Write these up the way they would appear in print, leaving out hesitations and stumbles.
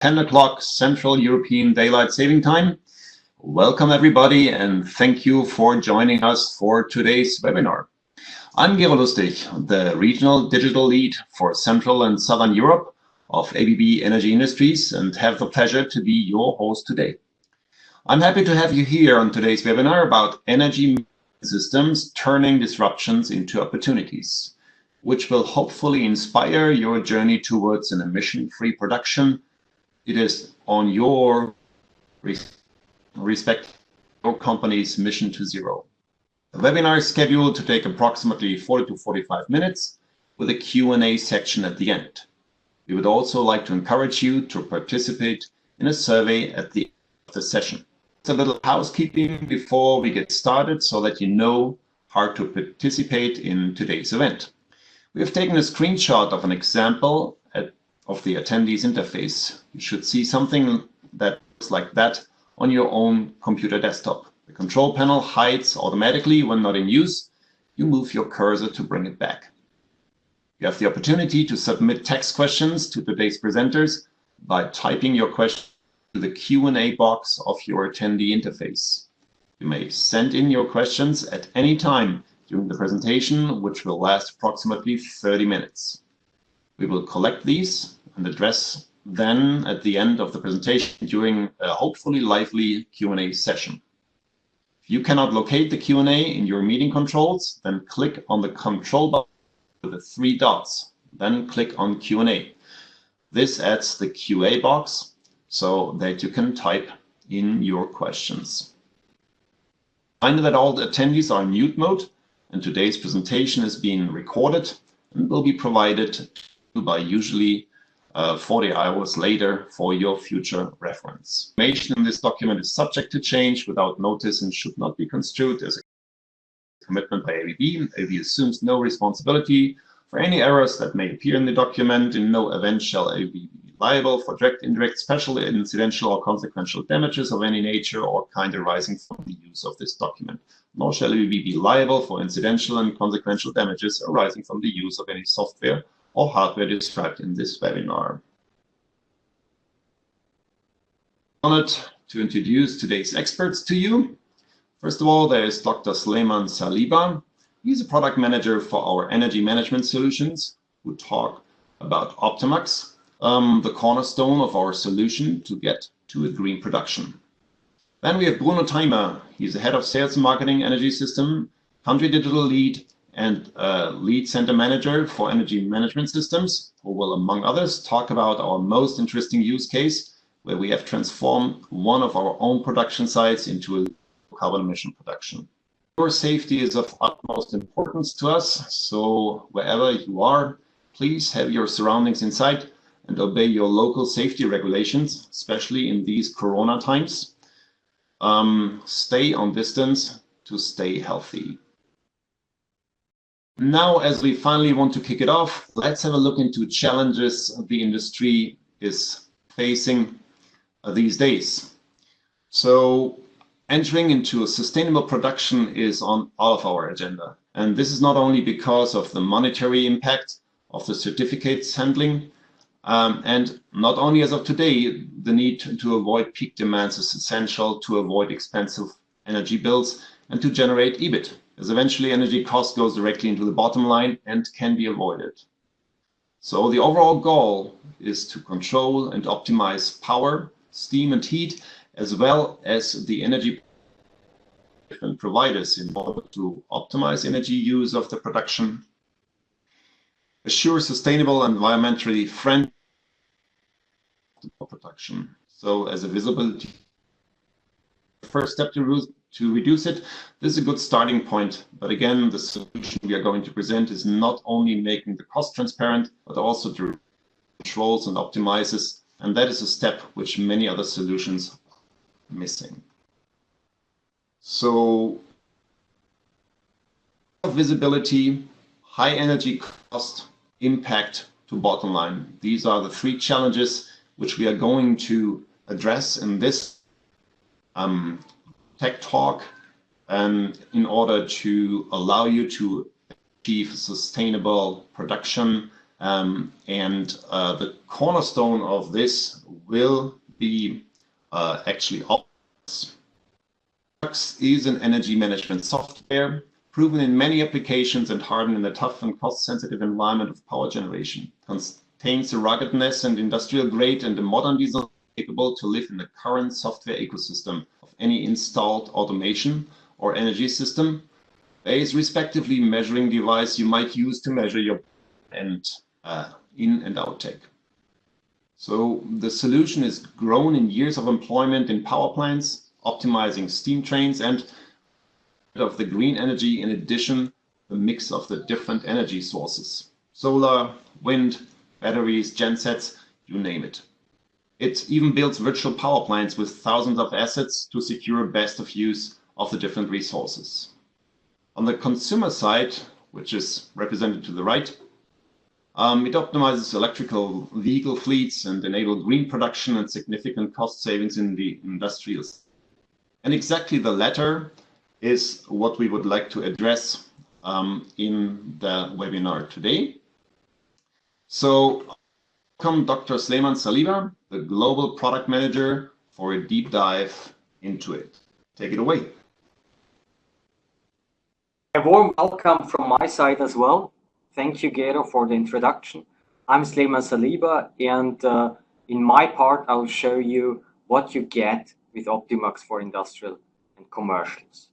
10 o'clock Central European Daylight Saving Time. Welcome everybody and thank you for joining us for today's webinar. I'm Gero Lustig, the Regional Digital Lead for Central and Southern Europe of ABB Energy Industries and have the pleasure to be your host today. I'm happy to have you here on today's webinar about energy systems turning disruptions into opportunities, which will hopefully inspire your journey towards an emission-free production. It is on your respect your company's mission to zero. The webinar is scheduled to take approximately 40 to 45 minutes with a Q&A section at the end. We would also like to encourage you to participate in a survey at the end of the session. It's a little housekeeping before we get started so that you know how to participate in today's event. We have taken a screenshot of an example of the attendees interface. You should see something that looks like that on your own computer desktop. The control panel hides automatically when not in use. You move your cursor to bring it back. You have the opportunity to submit text questions to today's presenters by typing your question to the Q&A box of your attendee interface. You may send in your questions at any time during the presentation, which will last approximately 30 minutes. We will collect these and address them at the end of the presentation during a hopefully lively Q&A session. If you cannot locate the Q&A in your meeting controls, then click on the control button with the three dots, then click on Q&A. This adds the QA box so that you can type in your questions. Find that all the attendees are in mute mode, and today's presentation is being recorded and will be provided by usually 40 hours later for your future reference. Information in this document is subject to change without notice and should not be construed as a commitment by ABB. ABB assumes no responsibility for any errors that may appear in the document. In no event shall ABB be liable for direct, indirect, special, incidental, or consequential damages of any nature or kind arising from the use of this document. Nor shall ABB be liable for incidental and consequential damages arising from the use of any software or hardware described in this webinar. I'm honored to introduce today's experts to you. First of all, there is Dr. Sleiman Saliba. He's a product manager for our energy management solutions who talk about OPTIMAX, the cornerstone of our solution to get to a green production. Then we have Bruno Theimer. He's the head of sales and marketing energy system, country digital lead, and lead center manager for energy management systems, who will, among others, talk about our most interesting use case where we have transformed one of our own production sites into a carbon emission production. Your safety is of utmost importance to us, so wherever you are, please have your surroundings in sight and obey your local safety regulations, especially in these corona times. Stay on distance to stay healthy. Now, as we finally want to kick it off, let's have a look into challenges the industry is facing these days. So, entering into a sustainable production is on all of our agenda. And this is not only because of the monetary impact of the certificates handling, and not only as of today, the need to avoid peak demands is essential to avoid expensive energy bills and to generate EBIT, as eventually energy cost goes directly into the bottom line and can be avoided. So the overall goal is to control and optimize power, steam and heat, as well as the energy providers in order to optimize energy use of the production, assure sustainable and environmentally friendly production. So as a visibility first step to reduce it, this is a good starting point. But again, the solution we are going to present is not only making the cost transparent, but also to controls and optimizes. And that is a step which many other solutions are missing. So visibility, high energy cost, impact to bottom line. These are the three challenges which we are going to address in this Tech Talk in order to allow you to achieve sustainable production The cornerstone of this will be actually OPTIMAX. OPTIMAX is an energy management software proven in many applications and hardened in the tough and cost-sensitive environment of power generation. Contains the ruggedness and industrial grade and the modern design capable to live in the current software ecosystem of any installed automation or energy system, based respectively measuring device you might use to measure your in and outtake. So the solution is grown in years of employment in power plants, optimizing steam trains and of the green energy, in addition, the mix of the different energy sources, solar, wind, batteries, gensets, you name it. It even builds virtual power plants with thousands of assets to secure best of use of the different resources. On the consumer side, which is represented to the right, it optimizes electrical vehicle fleets and enables green production and significant cost savings in the industrial. And exactly the latter is what we would like to address in the webinar today. So welcome Dr. Sleiman Saliba, the Global Product Manager, for a deep dive into it. Take it away. A warm welcome from my side as well. Thank you, Gero, for the introduction. I'm Sleiman Saliba, and in my part, I'll show you what you get with OPTIMAX for industrial and commercials.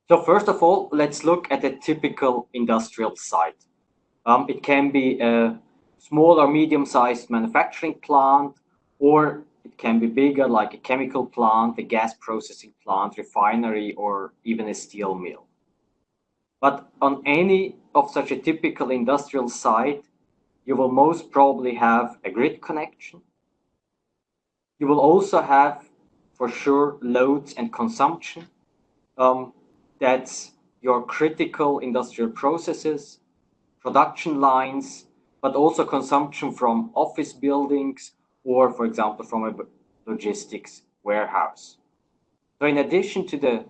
So first of all, let's look at a typical industrial site. It can be a small or medium-sized manufacturing plant, or it can be bigger, like a chemical plant, a gas processing plant, refinery, or even a steel mill. But on any of such a typical industrial site, you will most probably have a grid connection. You will also have, for sure, loads and consumption. That's your critical industrial processes, production lines, but also consumption from office buildings or, for example, from a logistics warehouse. So in addition to the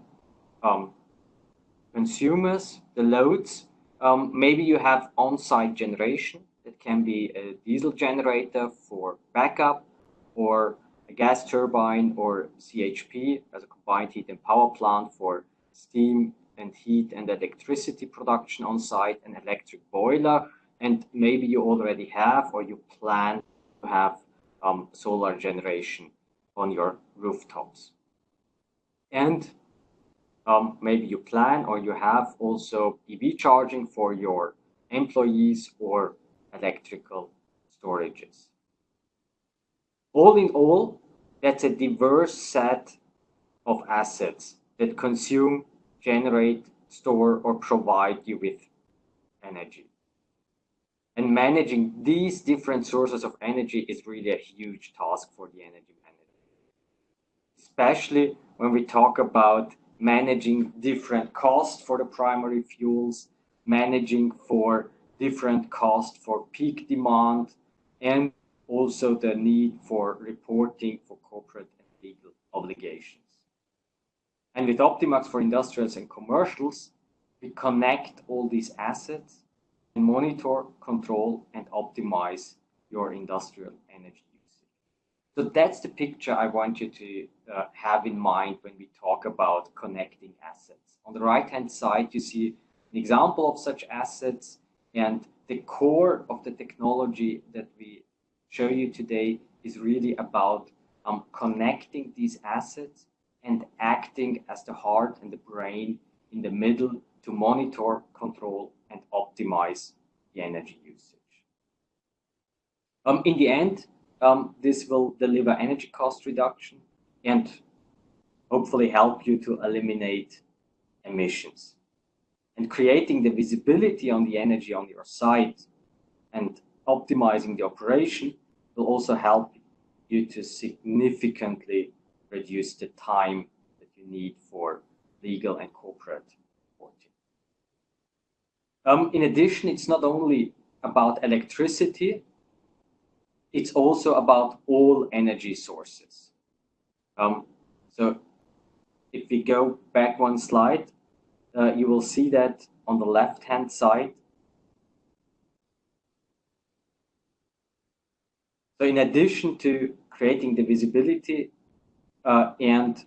consumers, the loads, maybe you have on-site generation. That can be a diesel generator for backup, or a gas turbine, or CHP as a combined heat and power plant for steam and heat and electricity production on site, an electric boiler, and maybe you already have or you plan to have solar generation on your rooftops. And maybe you plan or you have also EV charging for your employees or electrical storages. All in all, that's a diverse set of assets that consume, generate, store, or provide you with energy. And managing these different sources of energy is really a huge task for the energy manager, especially when we talk about managing different costs for the primary fuels, managing for different costs for peak demand, and also the need for reporting for corporate and legal obligations. And with OPTIMAX for industrials and commercials, we connect all these assets and monitor, control, and optimize your industrial energy usage. So that's the picture I want you to have in mind when we talk about connecting assets. On the right-hand side, you see an example of such assets, and the core of the technology that we show you today is really about connecting these assets and acting as the heart and the brain in the middle to monitor, control, and optimize the energy usage. In the end, this will deliver energy cost reduction and hopefully help you to eliminate emissions. And creating the visibility on the energy on your site and optimizing the operation will also help you to significantly reduce the time that you need for legal and corporate reporting. In addition, it's not only about electricity, it's also about all energy sources. So if we go back one slide, you will see that on the left-hand side, So in addition to creating the visibility and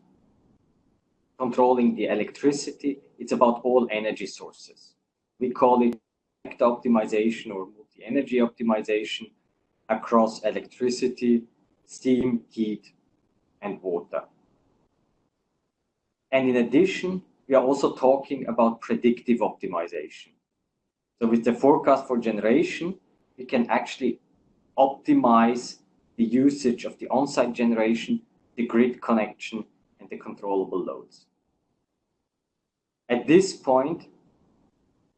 controlling the electricity, it's about all energy sources. We call it optimization or multi-energy optimization across electricity, steam, heat, and water. And in addition, we are also talking about predictive optimization. So with the forecast for generation, we can actually optimize the usage of the on-site generation, the grid connection, and the controllable loads. At this point,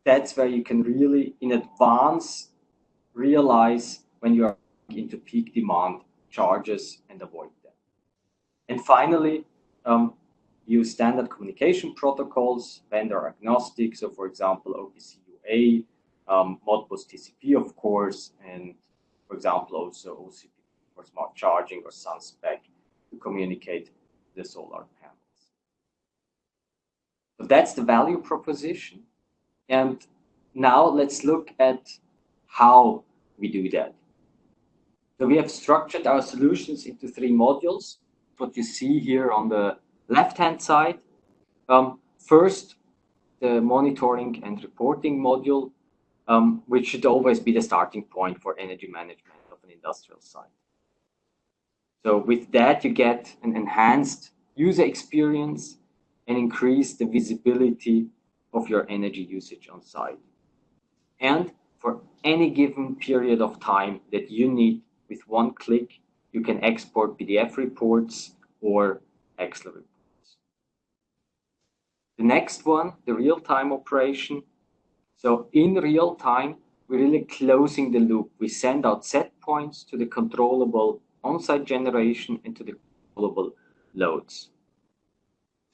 that's where you can really, in advance, realize when you are into peak demand charges and avoid them. And finally, use standard communication protocols, vendor agnostic. So for example, OPC UA, Modbus TCP, of course, and for example, also OCP for smart charging or SunSpec to communicate the solar panels. So that's the value proposition. And now let's look at how we do that. So we have structured our solutions into 3 modules. What you see here on the left-hand side. First, the monitoring and reporting module, which should always be the starting point for energy management of an industrial site. So with that, you get an enhanced user experience and increase the visibility of your energy usage on site. And for any given period of time that you need, with one click, you can export PDF reports or Excel reports. The next one, the real-time operation. So in real time, we're really closing the loop. We send out set points to the controllable on-site generation and to the controllable loads.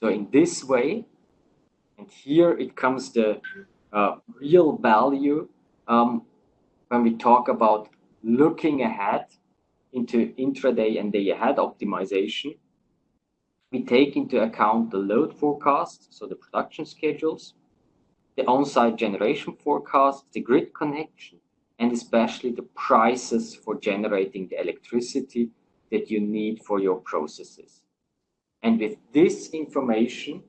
So in this way, and here it comes the real value when we talk about looking ahead into intraday and day ahead optimization. We take into account the load forecast, so the production schedules, the on-site generation forecast, the grid connection, and especially the prices for generating the electricity that you need for your processes. And with this information,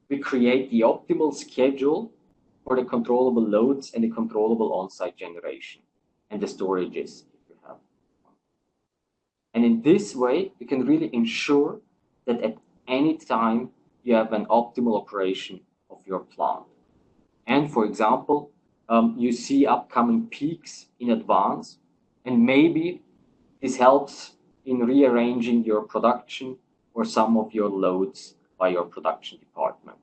we create the optimal schedule for the controllable loads and the controllable on-site generation and the storages if you have. And in this way, you can really ensure that at any time you have an optimal operation of your plant. And for example, you see upcoming peaks in advance, and maybe this helps in rearranging your production or some of your loads by your production department.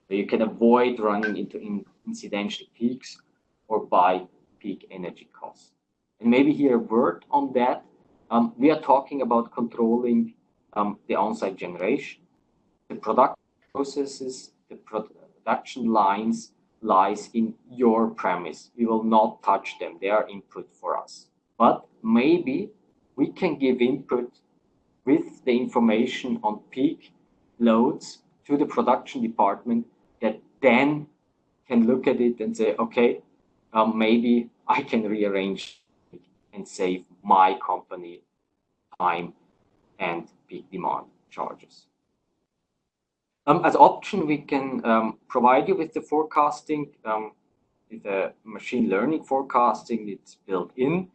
So you can avoid running into incidental peaks or by peak energy costs. And maybe here a word on that. We are talking about controlling the on-site generation, the production processes, the production lines lies in your premise. We will not touch them. They are input for us. But maybe we can give input with the information on peak loads to the production department that then can look at it and say, okay, maybe I can rearrange it and save my company time and peak demand charges. As option, we can provide you with the forecasting, with the machine learning forecasting, it's built in,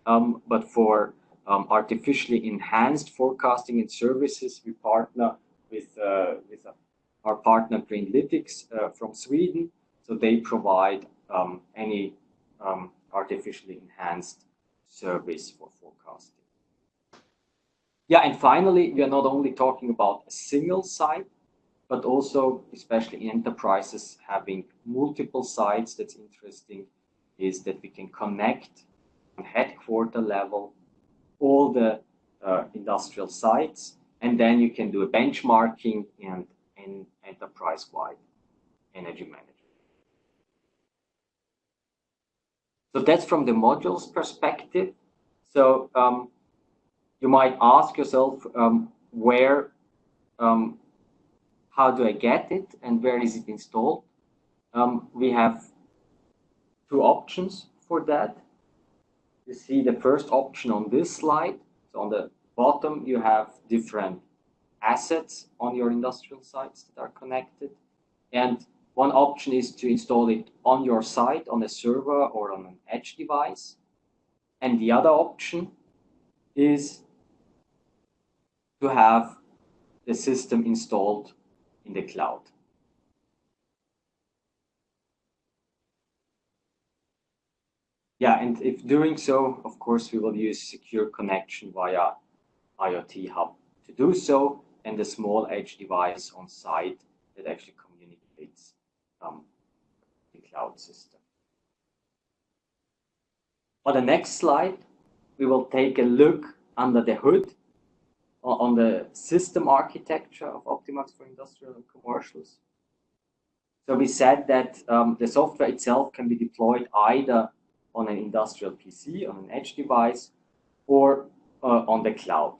but for artificially enhanced forecasting and services, we partner with our partner Greenlytics from Sweden. So they provide any artificially enhanced service for forecasting. Yeah, and finally, we are not only talking about a single site, but also, especially in enterprises, having multiple sites. That's interesting, is that we can connect on headquarter level all the industrial sites, and then you can do a benchmarking and an enterprise-wide energy management. So that's from the modules perspective. So you might ask yourself, how do I get it and where is it installed? We have 2 options for that. you see the first option on this slide. So on the bottom, you have different assets on your industrial sites that are connected. And one option is to install it on your site, on a server or on an edge device. And the other option is to have the system installed in the cloud. Yeah, and if doing so, of course, we will use secure connection via IoT hub to do so, and a small edge device on site that actually communicates the cloud system. On the next slide, we will take a look under the hood on the system architecture of OPTIMAX for industrial and commercials. So we said that the software itself can be deployed either on an industrial PC, on an edge device, or on the cloud.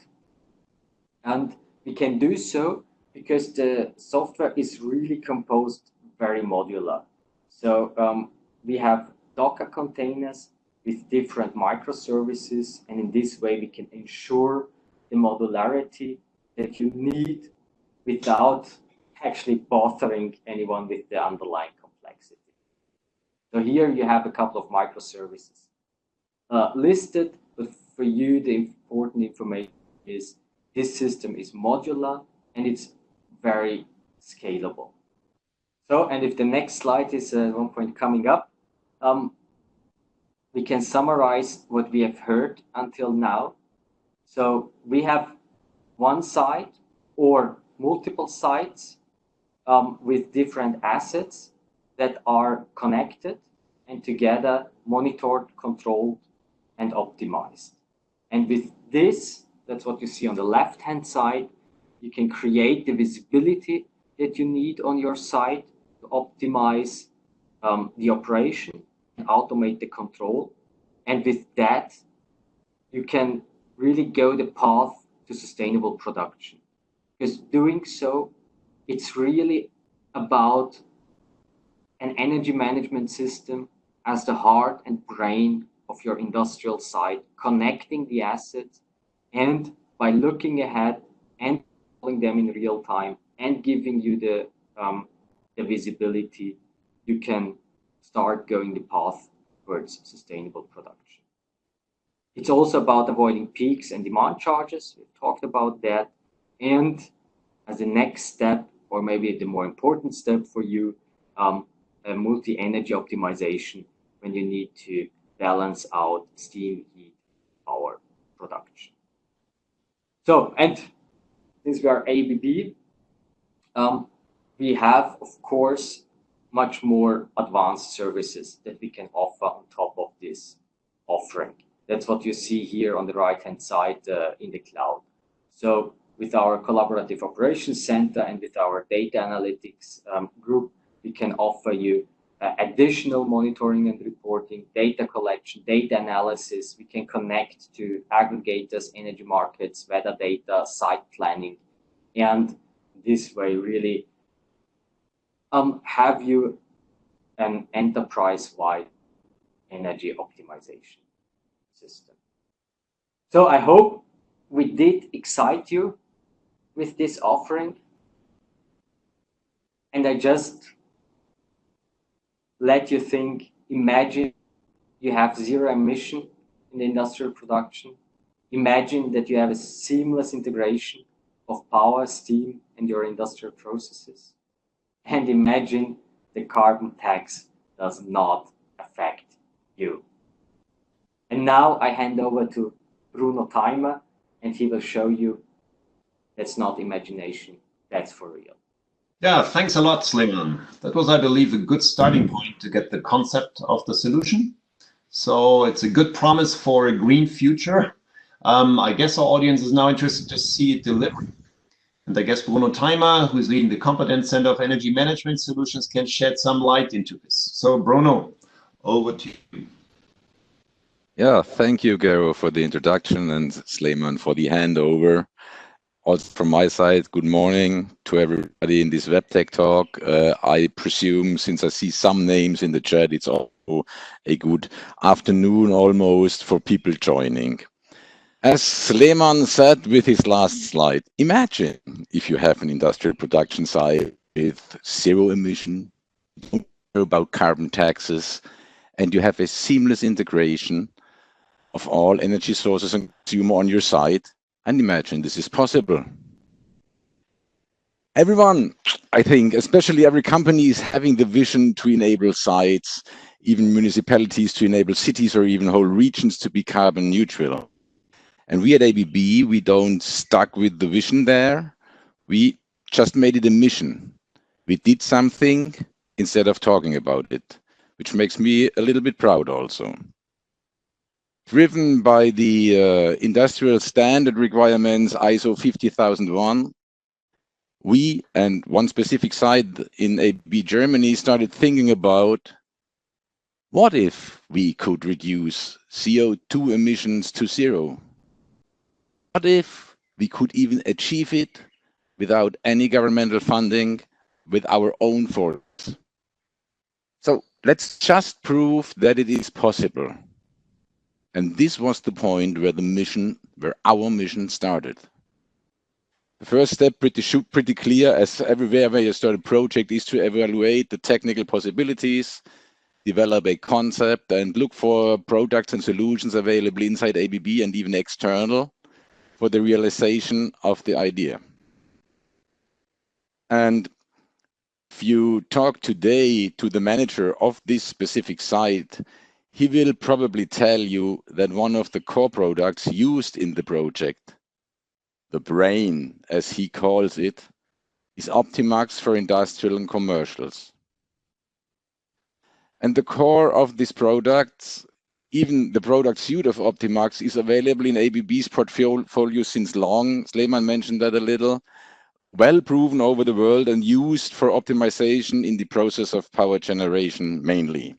And we can do so because the software is really composed very modular. So we have Docker containers with different microservices, and in this way we can ensure the modularity that you need without actually bothering anyone with the underlying complexity. So here you have a couple of microservices listed, but for you the important information is this system is modular and it's very scalable. So, and if the next slide is at one point coming up, we can summarize what we have heard until now. So we have one site or multiple sites with different assets that are connected and together monitored, controlled, and optimized. And with this, that's what you see on the left-hand side, you can create the visibility that you need on your site to optimize the operation and automate the control. And with that, you can really go the path to sustainable production. Because doing so, it's really about an energy management system as the heart and brain of your industrial site, connecting the assets, and by looking ahead and following them in real time and giving you the visibility, you can start going the path towards sustainable production. It's also about avoiding peaks and demand charges. We've talked about that. And as the next step, or maybe the more important step for you, a multi-energy optimization when you need to balance out steam, heat, power production. So, and since we are ABB, we have, of course, much more advanced services that we can offer on top of this offering. That's what you see here on the right-hand side in the cloud. So with our collaborative operations center and with our data analytics group, we can offer you additional monitoring and reporting, data collection, data analysis. We can connect to aggregators, energy markets, weather data, site planning, and this way really have you an enterprise-wide energy optimization system. So I hope we did excite you with this offering, and I just let you think, imagine you have zero emission in the industrial production. Imagine that you have a seamless integration of power, steam, and your industrial processes. And imagine the carbon tax does not affect you. And now I hand over to Bruno Theimer, and he will show you that's not imagination, that's for real. Yeah, thanks a lot, Sliman. That was, I believe, a good starting point to get the concept of the solution. So it's a good promise for a green future. I guess our audience is now interested to see it delivered. And I guess Bruno Theimer, who's leading the Competence Center of Energy Management Solutions, can shed some light into this. So Bruno, over to you. Yeah, thank you, Gero, for the introduction, and Sleiman for the handover. Also from my side, good morning to everybody in this web tech talk. I presume, since I see some names in the chat, it's also a good afternoon almost for people joining. As Lehmann said with his last slide, imagine if you have an industrial production site with zero emission, don't care about carbon taxes, and you have a seamless integration of all energy sources and consumer on your site. And imagine this is possible. Everyone, I think, especially every company, is having the vision to enable sites, even municipalities to enable cities or even whole regions to be carbon neutral. And we at ABB, we don't stuck with the vision there. We just made it a mission. We did something instead of talking about it, which makes me a little bit proud also. Driven by the industrial standard requirements ISO 50001, we and one specific site in ABB Germany started thinking about what if we could reduce CO2 emissions to zero? What if we could even achieve it without any governmental funding with our own force? So let's just prove that it is possible. And this was the point where our mission started. The first step, pretty clear, as everywhere where you start a project, is to evaluate the technical possibilities, develop a concept, and look for products and solutions available inside ABB and even external for the realization of the idea. And if you talk today to the manager of this specific site, he will probably tell you that one of the core products used in the project, the brain, as he calls it, is OPTIMAX for industrial and commercials. And the core of these products, even the product suite of OPTIMAX, is available in ABB's portfolio since long. Sleman mentioned that a little. Well proven over the world and used for optimization in the process of power generation mainly.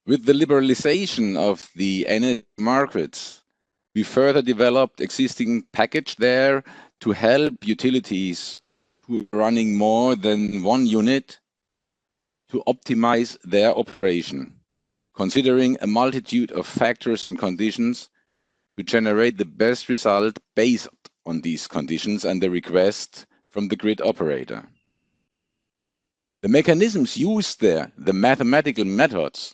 With the liberalization of the energy markets, we further developed existing package there to help utilities who are running more than one unit to optimize their operation, considering a multitude of factors and conditions to generate the best result based on these conditions and the request from the grid operator. The mechanisms used there, the mathematical methods,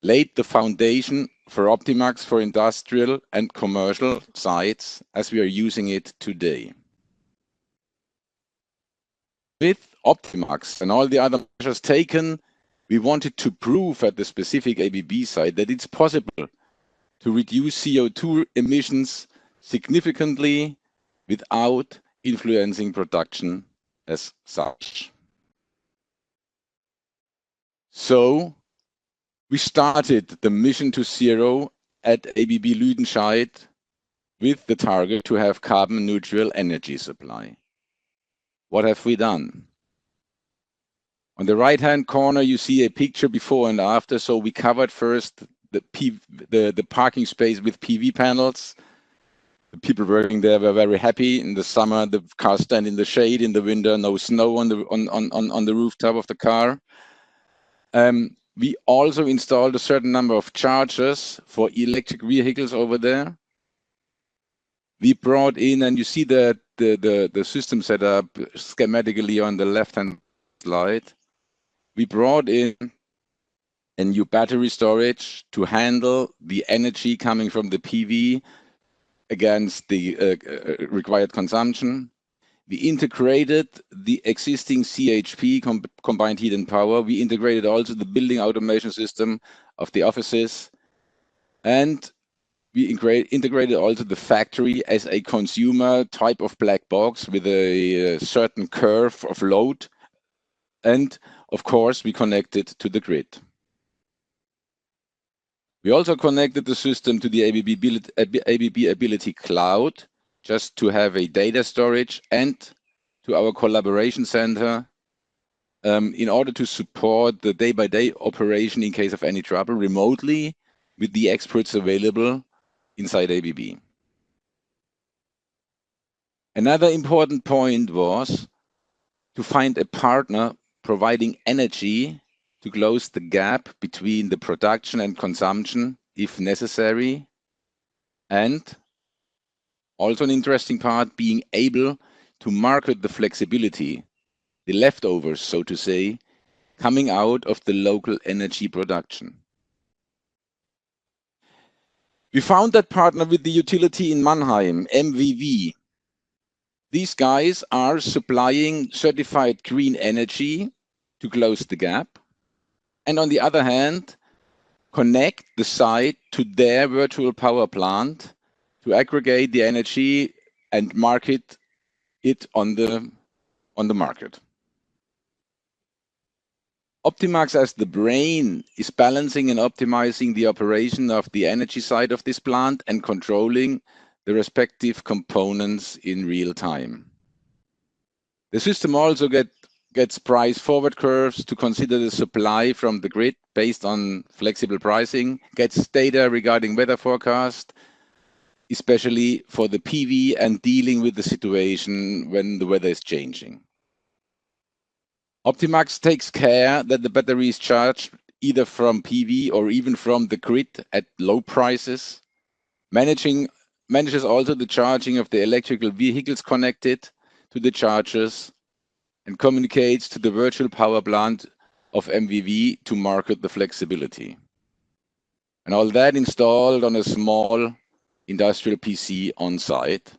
laid the foundation for OPTIMAX for industrial and commercial sites as we are using it today. With OPTIMAX and all the other measures taken, we wanted to prove at the specific ABB site that it's possible to reduce CO2 emissions significantly without influencing production as such. So we started the mission to zero at ABB Lüdenscheid with the target to have carbon neutral energy supply. What have we done? On the right-hand corner, you see a picture before and after. So we covered first the parking space with PV panels. The people working there were very happy. In the summer, the cars stand in the shade. In the winter, no snow on the rooftop of the car. We also installed a certain number of chargers for electric vehicles over there. We brought in, and you see the system set up schematically on the left-hand slide. We brought in a new battery storage to handle the energy coming from the PV against the required consumption. We integrated the existing CHP, combined heat and power. We integrated also the building automation system of the offices. And we integrated also the factory as a consumer type of black box with a certain curve of load. And of course, we connected to the grid. We also connected the system to the ABB Ability Cloud, just to have a data storage, and to our collaboration center in order to support the day-by-day operation in case of any trouble remotely with the experts available inside ABB. Another important point was to find a partner providing energy to close the gap between the production and consumption if necessary, and also an interesting part, being able to market the flexibility, the leftovers, so to say, coming out of the local energy production. We found that partner with the utility in Mannheim, MVV. These guys are supplying certified green energy to close the gap, and on the other hand, connect the site to their virtual power plant to aggregate the energy and market it on the market. OPTIMAX, as the brain, is balancing and optimizing the operation of the energy side of this plant and controlling the respective components in real time. The system also gets price forward curves to consider the supply from the grid based on flexible pricing, gets data regarding weather forecast, especially for the PV and dealing with the situation when the weather is changing. OPTIMAX takes care that the battery is charged either from PV or even from the grid at low prices, manages also the charging of the electrical vehicles connected to the chargers, and communicates to the virtual power plant of MVV to market the flexibility. And all that installed on a small industrial PC on site.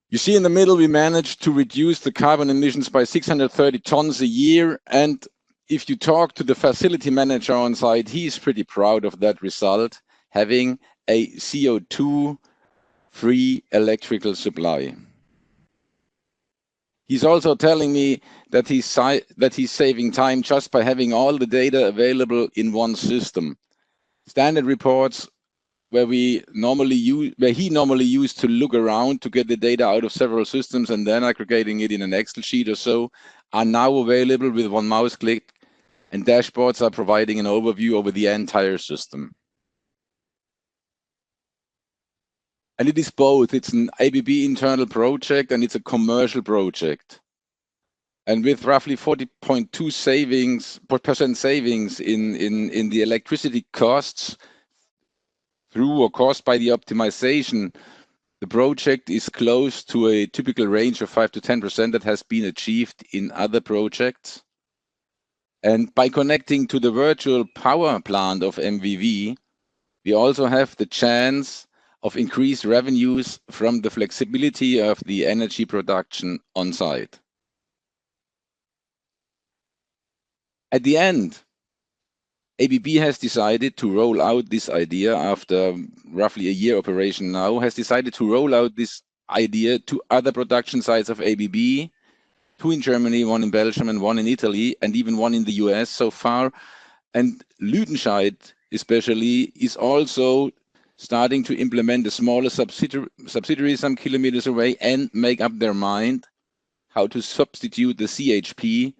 You see in the middle, we managed to reduce the carbon emissions by 630 tons a year. And if you talk to the facility manager on site, he's pretty proud of that result, having a CO2-free electrical supply. He's also telling me that he's saving time just by having all the data available in one system. Standard reports where he normally used to look around to get the data out of several systems and then aggregating it in an Excel sheet or so, are now available with one mouse click, and dashboards are providing an overview over the entire system. And it is both. It's an ABB internal project and it's a commercial project. And with roughly 40.2% savings in the electricity costs through or caused by the optimization, the project is close to a typical range of 5 to 10% that has been achieved in other projects. And by connecting to the virtual power plant of MVV, we also have the chance of increased revenues from the flexibility of the energy production on site. At the end, ABB has decided to roll out this idea after roughly a year operation now, has decided to roll out this idea to other production sites of ABB, 2 in Germany, 1 in Belgium, and 1 in Italy, and even 1 in the US so far. And Lüdenscheid especially is also starting to implement a smaller subsidiary some kilometers away and make up their mind how to substitute the CHP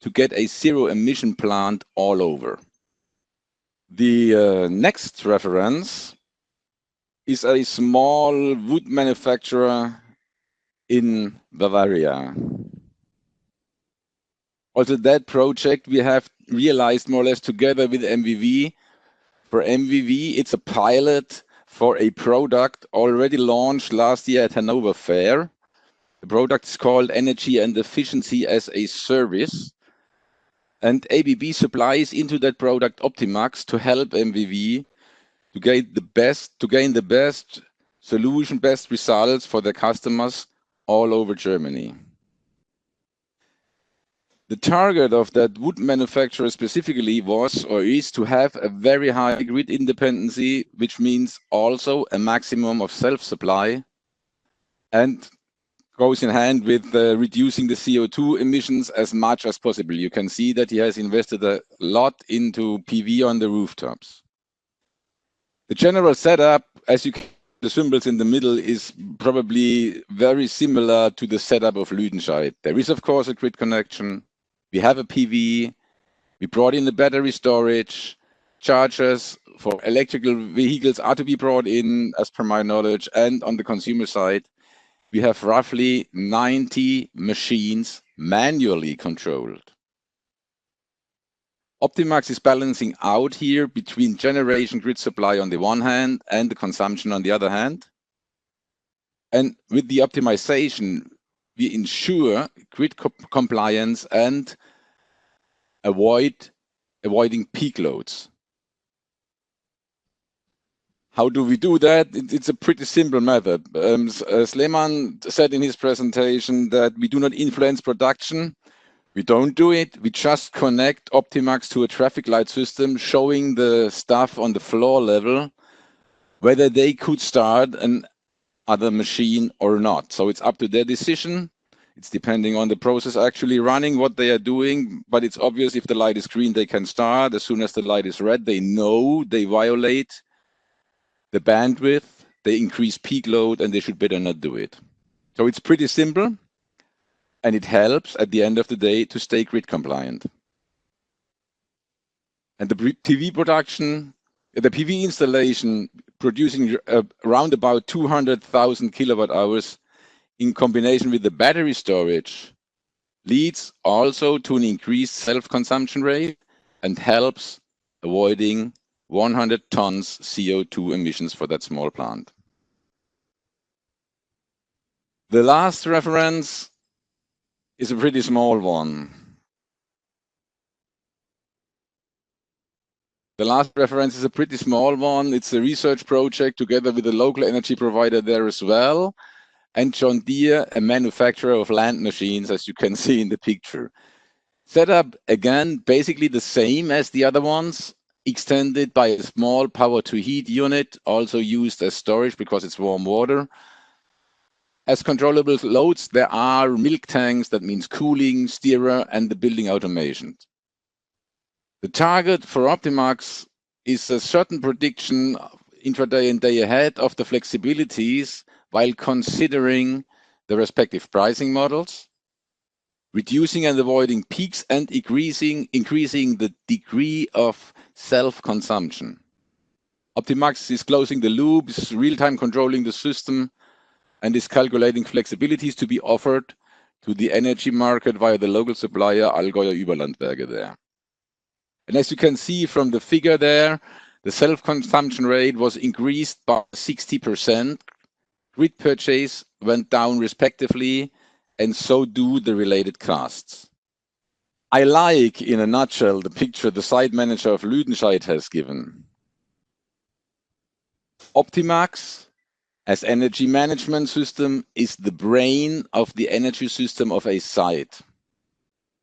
to get a zero emission plant all over. The next reference is a small wood manufacturer in Bavaria. Also, that project we have realized more or less together with MVV. For MVV, it's a pilot for a product already launched last year at Hanover Fair. The product is called Energy and Efficiency as a Service. And ABB supplies into that product OPTIMAX to help MVV to gain the best solution, best results for their customers all over Germany. The target of that wood manufacturer specifically was or is to have a very high grid independency, which means also a maximum of self-supply, and goes in hand with reducing the CO2 emissions as much as possible. You can see that he has invested a lot into PV on the rooftops. The general setup, as you can see, the symbols in the middle, is probably very similar to the setup of Lüdenscheid. There is, of course, a grid connection. We have a PV. We brought in the battery storage, chargers for electrical vehicles are to be brought in, as per my knowledge, and on the consumer side, we have roughly 90 machines manually controlled. OPTIMAX is balancing out here between generation grid supply on the one hand and the consumption on the other hand. And with the optimization, we ensure grid compliance and avoiding peak loads. How do we do that? It's a pretty simple method. Sleman said in his presentation that we do not influence production. We don't do it. We just connect OPTIMAX to a traffic light system showing the stuff on the floor level, whether they could start an other machine or not. So it's up to their decision. It's depending on the process actually running, what they are doing, but it's obvious if the light is green, they can start. As soon as the light is red, they know they violate the bandwidth, they increase peak load, and they should better not do it. So it's pretty simple, and it helps at the end of the day to stay grid compliant. And the PV production, the PV installation producing around about 200,000 kilowatt hours in combination with the battery storage leads also to an increased self-consumption rate and helps avoiding 100 tons CO2 emissions for that small plant. The last reference is a pretty small one. The last reference is a pretty small one. It's a research project together with a local energy provider there as well, and John Deere, a manufacturer of land machines, as you can see in the picture. Setup, again, basically the same as the other ones, extended by a small power-to-heat unit, also used as storage because it's warm water. As controllable loads, there are milk tanks, that means cooling, steerer, and the building automation. The target for OPTIMAX is a certain prediction intraday and day ahead of the flexibilities while considering the respective pricing models, reducing and avoiding peaks and increasing the degree of self-consumption. OPTIMAX is closing the loop, is real-time controlling the system, and is calculating flexibilities to be offered to the energy market via the local supplier Allgäuer Überlandwerke there. And as you can see from the figure there, the self-consumption rate was increased by 60%, grid purchase went down respectively, and so do the related costs. I like, in a nutshell, the picture the site manager of Lüdenscheid has given. OPTIMAX, as energy management system, is the brain of the energy system of a site,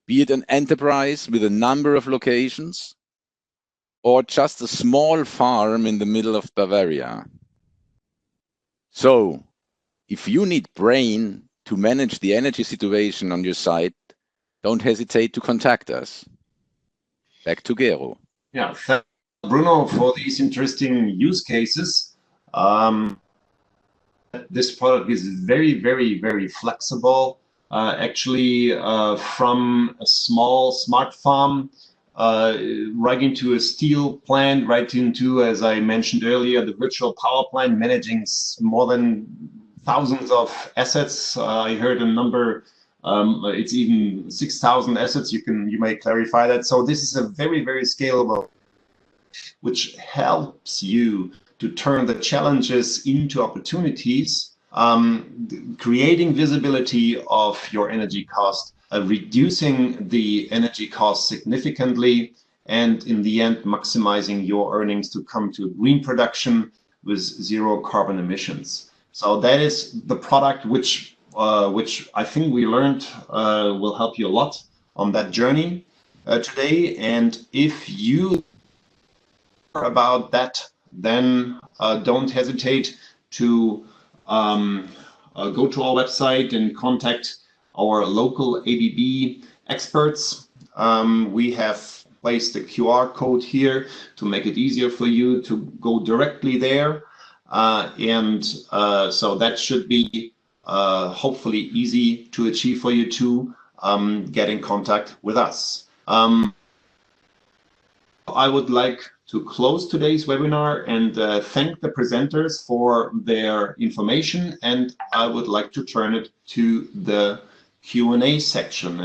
be it an enterprise with a number of locations or just a small farm in the middle of Bavaria. So, if you need brain to manage the energy situation on your site, don't hesitate to contact us. Back to Gero. Yeah, thank you, Bruno, for these interesting use cases. This product is very, very, very flexible. Actually, from a small smart farm right into a steel plant, right into, as I mentioned earlier, the virtual power plant managing more than thousands of assets. I heard a number, it's even 6,000 assets. You may clarify that. So this is a very, very scalable, which helps you to turn the challenges into opportunities, creating visibility of your energy cost, reducing the energy cost significantly, and in the end, maximizing your earnings to come to green production with zero carbon emissions. So that is the product which I think we learned will help you a lot on that journey today. And if you are about that, then don't hesitate to go to our website and contact our local ABB experts. We have placed a QR code here to make it easier for you to go directly there. So that should be hopefully easy to achieve for you to get in contact with us. I would like to close today's webinar and thank the presenters for their information, and I would like to turn it to the Q&A section.